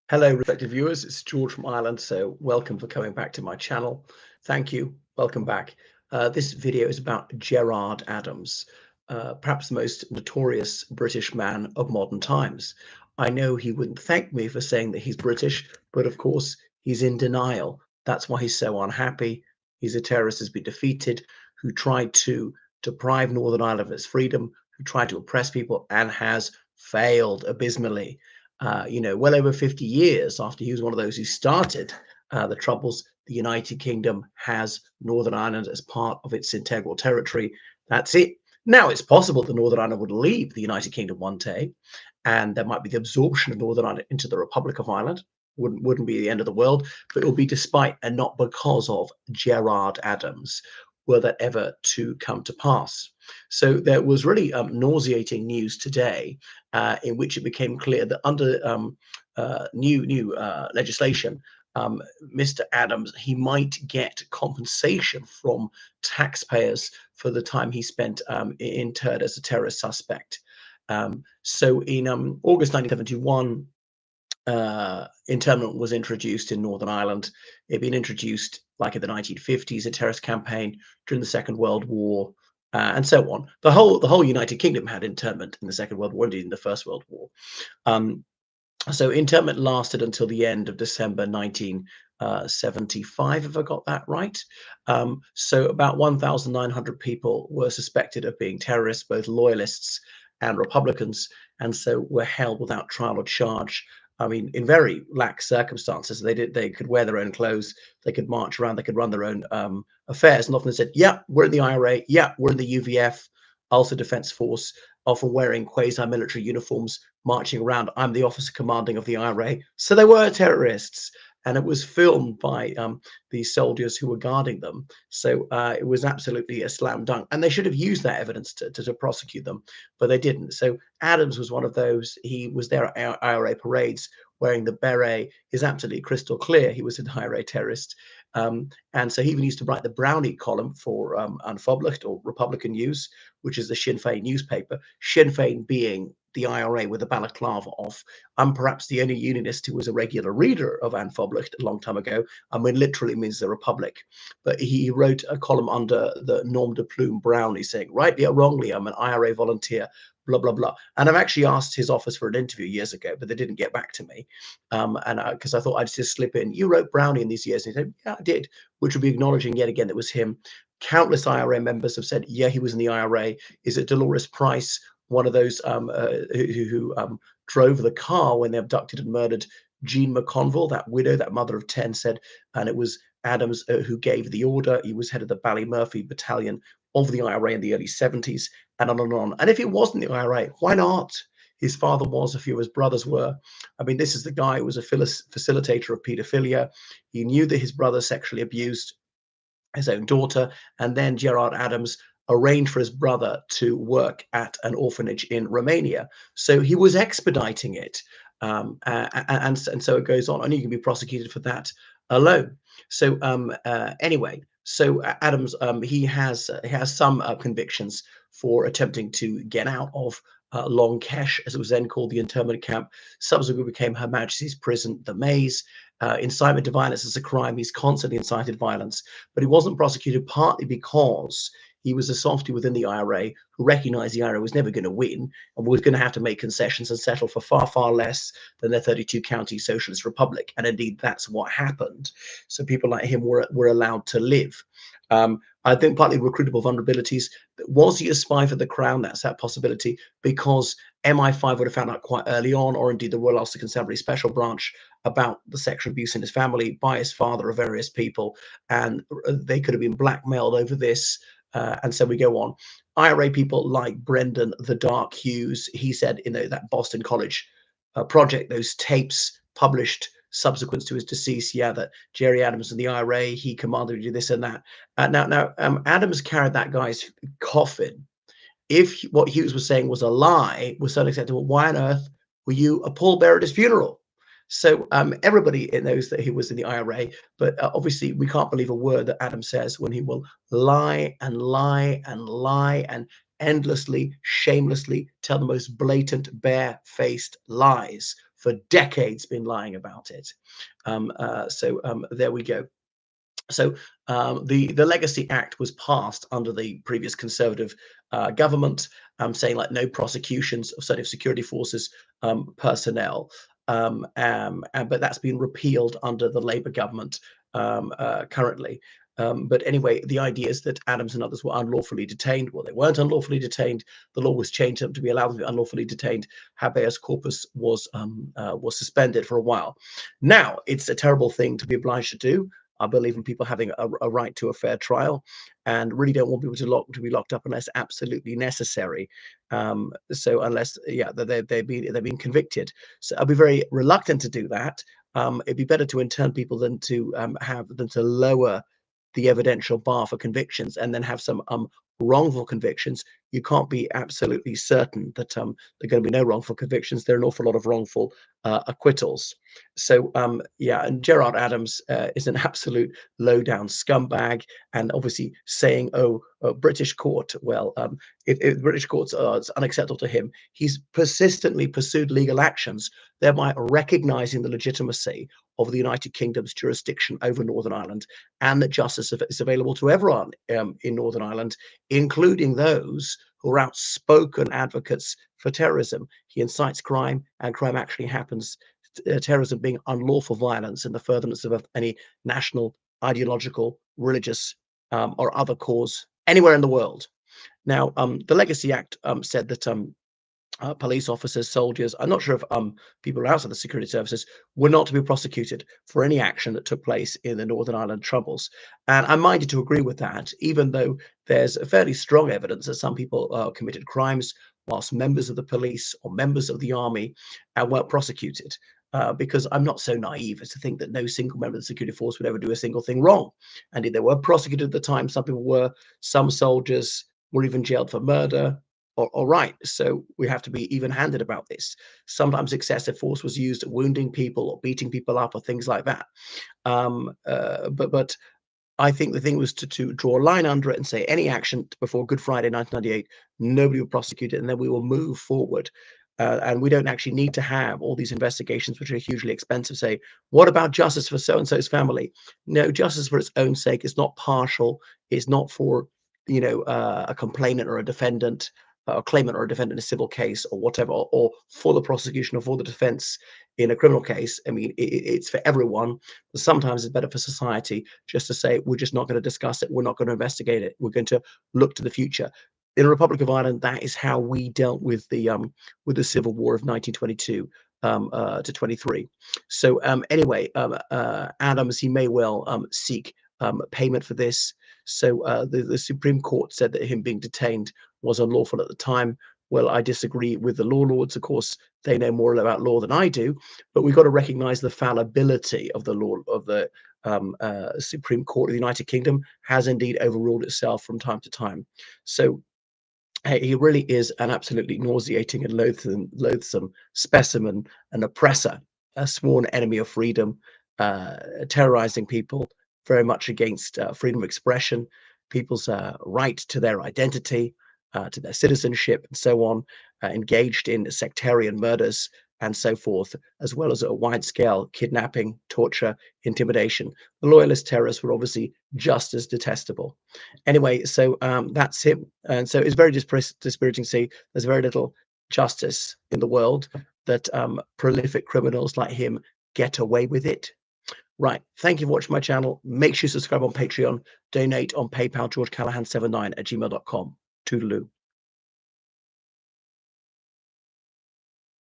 Hello, respected viewers. It's George from Ireland. So, welcome for coming back to my channel. Thank you. Welcome back. This video is about Gerard Adams, perhaps the most notorious British man of modern times. I know he wouldn't thank me for saying that he's British, but of course, he's in denial. That's why he's so unhappy. He's a terrorist who's been defeated, who tried to deprive Northern Ireland of its freedom, who tried to oppress people, and has failed abysmally. Well over 50 years after he was one of those who started the Troubles, the United Kingdom has Northern Ireland as part of its integral territory. That's it. Now, it's possible that Northern Ireland would leave the United Kingdom one day, and there might be the absorption of Northern Ireland into the Republic of Ireland. Wouldn't be the end of the world, but it will be despite and not because of Gerard Adams were that ever to come to pass. So there was really nauseating news today in which it became clear that under new legislation, Mr. Adams he might get compensation from taxpayers for the time he spent interred as a terrorist suspect. So in August 1971, internment was introduced in Northern Ireland. It had been introduced like in the 1950s, a terrorist campaign during the Second World War, and so on. The whole United Kingdom had internment in the Second World War, indeed in the First World War. Um, so internment lasted until the end of December 1975, if I got that right. So about 1,900 people were suspected of being terrorists, both loyalists and Republicans, and so were held without trial or charge. I mean, in very lax circumstances. They could wear their own clothes, they could march around, they could run their own affairs, and often said, "Yeah, we're in the IRA. Yeah, we're in the UVF, Ulster Defence Force." Often wearing quasi-military uniforms, marching around. I'm the officer commanding of the IRA. So they were terrorists. And it was filmed by the soldiers who were guarding them. So it was absolutely a slam dunk. And they should have used that evidence to prosecute them, but they didn't. So Adams was one of those. He was there at IRA parades wearing the beret. Is absolutely crystal clear he was an IRA terrorist. And so he even used to write the Brownie column for Unpublished or Republican News, which is the Sinn Féin newspaper. Sinn Féin being the IRA with the balaclava off. I'm perhaps the only unionist who was a regular reader of Unpublished a long time ago. I mean, literally means the Republic. But he wrote a column under the nom de plume Brownie saying, rightly or wrongly, I'm an IRA volunteer, blah, blah, blah. And I've actually asked his office for an interview years ago, but they didn't get back to me. And because I thought I'd just slip in, you wrote Brownie in these years. And he said, yeah, I did, which would be acknowledging yet again it was him. Countless IRA members have said, yeah, he was in the IRA. Is it Dolores Price, one of those who drove the car when they abducted and murdered Jean McConville, that widow, that mother of 10, said, and it was Adams who gave the order. He was head of the Ballymurphy battalion of the IRA in the early 70s, and on and on. And if it wasn't the IRA, why not? His father was, a few of his brothers were. I mean, this is the guy who was a facilitator of paedophilia. He knew that his brother sexually abused his own daughter, and then Gerard Adams arranged for his brother to work at an orphanage in Romania. So he was expediting it, and so it goes on, and you can be prosecuted for that alone. So anyway, so Adams he has some convictions for attempting to get out of Long Kesh, as it was then called, the internment camp. Subsequently became Her Majesty's Prison, the Maze. Incitement to violence is a crime. He's constantly incited violence, but he wasn't prosecuted partly because he was a softy within the IRA who recognized the IRA was never going to win and was going to have to make concessions and settle for far, far less than their 32 county socialist republic. And indeed, that's what happened. So people like him were allowed to live. I think partly recruitable vulnerabilities. Was he a spy for the crown? That's that possibility, because MI5 would have found out quite early on, or indeed the Royal Ulster Constabulary Special Branch, about the sexual abuse in his family by his father or various people, and they could have been blackmailed over this. And so we go on. IRA people like Brendan the Dark Hughes, he said, that Boston College project, those tapes published subsequent to his decease, yeah, that Gerry Adams and the IRA, he commanded to do this and that. Now, Adams carried that guy's coffin. If what Hughes was saying was a lie, was so unacceptable, why on earth were you a pallbearer at his funeral? So everybody knows that he was in the IRA, but obviously we can't believe a word that Adams says when he will lie and lie and lie and endlessly, shamelessly tell the most blatant, bare-faced lies for decades been lying about it. There we go. So the Legacy Act was passed under the previous Conservative government, saying like no prosecutions of certain security forces personnel. But that's been repealed under the Labour government currently. But anyway, the idea is that Adams and others were unlawfully detained. Well, they weren't unlawfully detained. The law was changed to be allowed to be unlawfully detained. Habeas corpus was suspended for a while. Now, it's a terrible thing to be obliged to do. I believe in people having a right to a fair trial, and really don't want people to be locked up unless absolutely necessary. So unless, yeah, they've been convicted. So I'll be very reluctant to do that. It'd be better to intern people than to lower the evidential bar for convictions and then have some wrongful convictions. You can't be absolutely certain that there are going to be no wrongful convictions. There are an awful lot of wrongful acquittals. So yeah, and Gerard Adams is an absolute low-down scumbag, and obviously saying, "Oh, British court." Well, if British courts are it's unacceptable to him, he's persistently pursued legal actions, thereby recognising the legitimacy of the United Kingdom's jurisdiction over Northern Ireland, and that justice is available to everyone in Northern Ireland, including those who are outspoken advocates for terrorism. He incites crime, and crime actually happens. Terrorism being unlawful violence in the furtherance of any national, ideological, religious, or other cause anywhere in the world. Now, the Legacy Act said that police officers, soldiers, I'm not sure if people outside the security services were not to be prosecuted for any action that took place in the Northern Ireland Troubles. And I'm minded to agree with that, even though there's fairly strong evidence that some people committed crimes whilst members of the police or members of the army weren't prosecuted. Because I'm not so naive as to think that no single member of the security force would ever do a single thing wrong. And they were prosecuted at the time. Some people were, some soldiers were even jailed for murder. All right, so we have to be even-handed about this. Sometimes excessive force was used at wounding people or beating people up or things like that. But I think the thing was to draw a line under it and say any action before Good Friday 1998, nobody will prosecute it, and then we will move forward. And we don't actually need to have all these investigations, which are hugely expensive. Say, what about justice for so-and-so's family? No, justice for its own sake is not partial. It's not for, a complainant or a defendant, a claimant or a defendant in a civil case or whatever, or for the prosecution or for the defense in a criminal case. I mean, it's for everyone. But sometimes it's better for society just to say, we're just not going to discuss it. We're not going to investigate it. We're going to look to the future. In the Republic of Ireland, that is how we dealt with the Civil War of 1922 to 23. So anyway, Adams, he may well seek payment for this. So the Supreme Court said that him being detained was unlawful at the time. Well, I disagree with the law lords. Of course, they know more about law than I do, but we've got to recognize the fallibility of the law of the Supreme Court of the United Kingdom has indeed overruled itself from time to time. So he really is an absolutely nauseating and loathsome specimen, an oppressor, a sworn enemy of freedom, terrorizing people, very much against freedom of expression, people's right to their identity, to their citizenship, and so on, engaged in sectarian murders and so forth, as well as a wide-scale kidnapping, torture, intimidation. The loyalist terrorists were obviously just as detestable. Anyway, so that's him. And so it's very dispiriting to see there's very little justice in the world, that prolific criminals like him get away with it. Right. Thank you for watching my channel. Make sure you subscribe on Patreon, donate on PayPal, georgecallahan79 at gmail.com. Toodaloo.